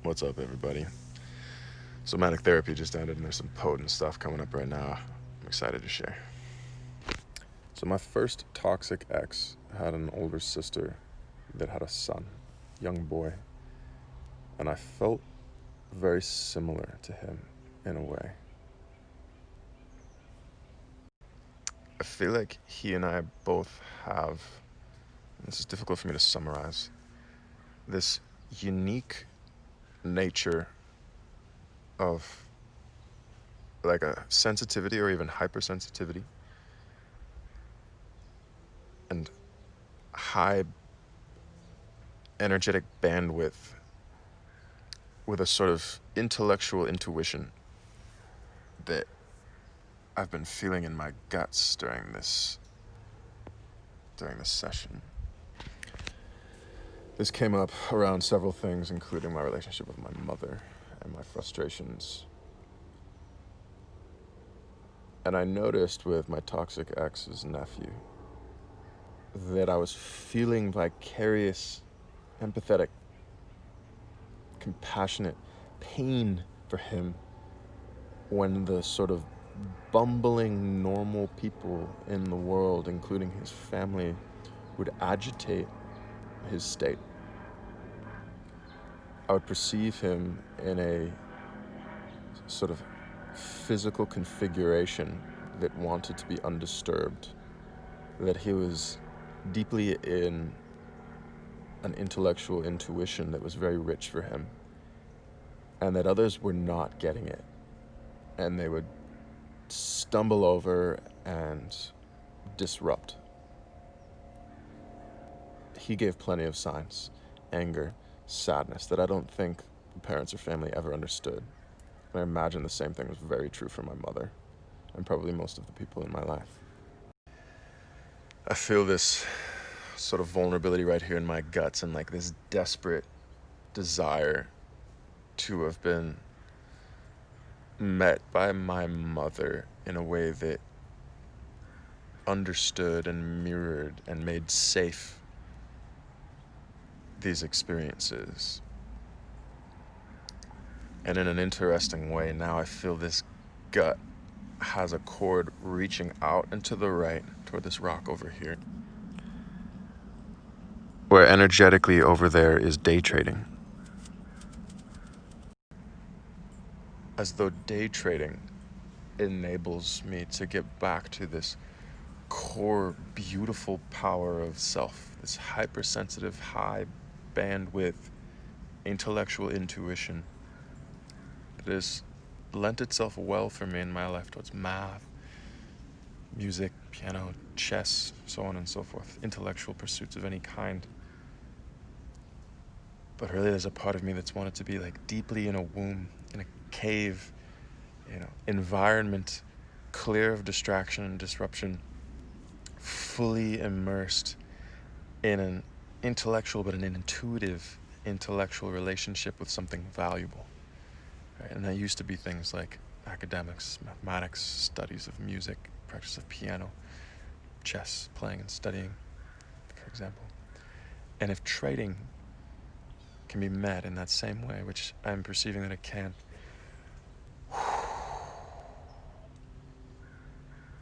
What's up, everybody? Somatic therapy just ended, and there's some potent stuff coming up right now. I'm excited to share. So, my first toxic ex had an older sister that had a son, young boy, and I felt very similar to him in a way. I feel like he and I both have, this is difficult for me to summarize, this unique nature of like a sensitivity or even hypersensitivity and high energetic bandwidth with a sort of intellectual intuition that I've been feeling in my guts during this session. This came up around several things, including my relationship with my mother and my frustrations. And I noticed with my toxic ex's nephew that I was feeling vicarious, empathetic, compassionate pain for him when the sort of bumbling normal people in the world, including his family, would agitate his state. I would perceive him in a sort of physical configuration that wanted to be undisturbed, that he was deeply in an intellectual intuition that was very rich for him, and that others were not getting it, and they would stumble over and disrupt. He gave plenty of signs, anger, sadness, that I don't think the parents or family ever understood. And I imagine the same thing was very true for my mother and probably most of the people in my life. I feel this sort of vulnerability right here in my guts and like this desperate desire to have been met by my mother in a way that understood and mirrored and made safe these experiences. And in an interesting way, now I feel this gut has a cord reaching out and to the right toward this rock over here, where energetically over there is day trading. As though day trading enables me to get back to this core, beautiful power of self, this hypersensitive, high bandwidth, intellectual intuition that has lent itself well for me in my life towards math, music, piano, chess, so on and so forth, intellectual pursuits of any kind. But really there's a part of me that's wanted to be like deeply in a womb, in a cave, environment clear of distraction and disruption, fully immersed in an intellectual but an intuitive intellectual relationship with something valuable. Right? And that used to be things like academics, mathematics, studies of music, practice of piano, chess, playing and studying, for example. And if trading can be met in that same way, which I'm perceiving that it can,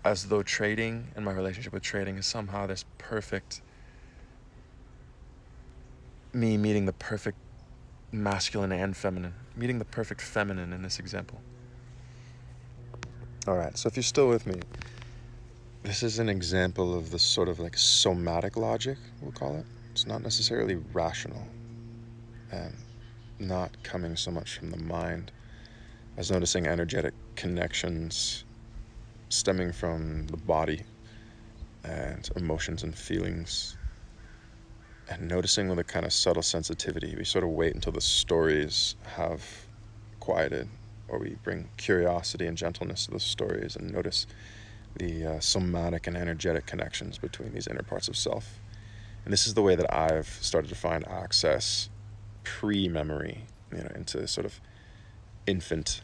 as though trading and my relationship with trading is somehow this perfect, me meeting the perfect masculine and feminine, meeting the perfect feminine in this example. All right, so if you're still with me, this is an example of the sort of like somatic logic, we'll call it. It's not necessarily rational and not coming so much from the mind as noticing energetic connections stemming from the body and emotions and feelings, and noticing with a kind of subtle sensitivity. We sort of wait until the stories have quieted, or we bring curiosity and gentleness to the stories and notice the somatic and energetic connections between these inner parts of self. And this is the way that I've started to find access pre-memory, into sort of infant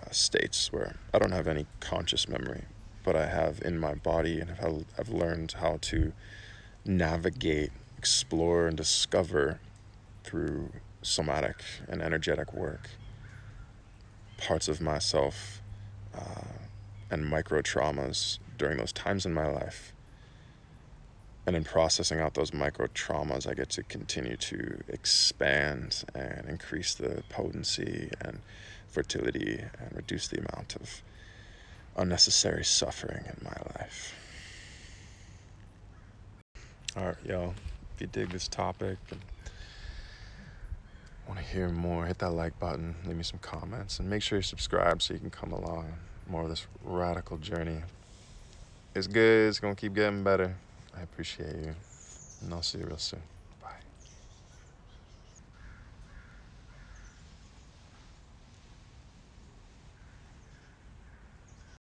states where I don't have any conscious memory, but I have in my body, and I've learned how to navigate, explore, and discover through somatic and energetic work, parts of myself and micro traumas during those times in my life. And in processing out those micro traumas, I get to continue to expand and increase the potency and fertility and reduce the amount of unnecessary suffering in my life. All right, y'all. If you dig this topic and want to hear more, hit that like button, leave me some comments, and make sure you subscribe so you can come along more of this radical journey. It's good. It's going to keep getting better. I appreciate you, and I'll see you real soon.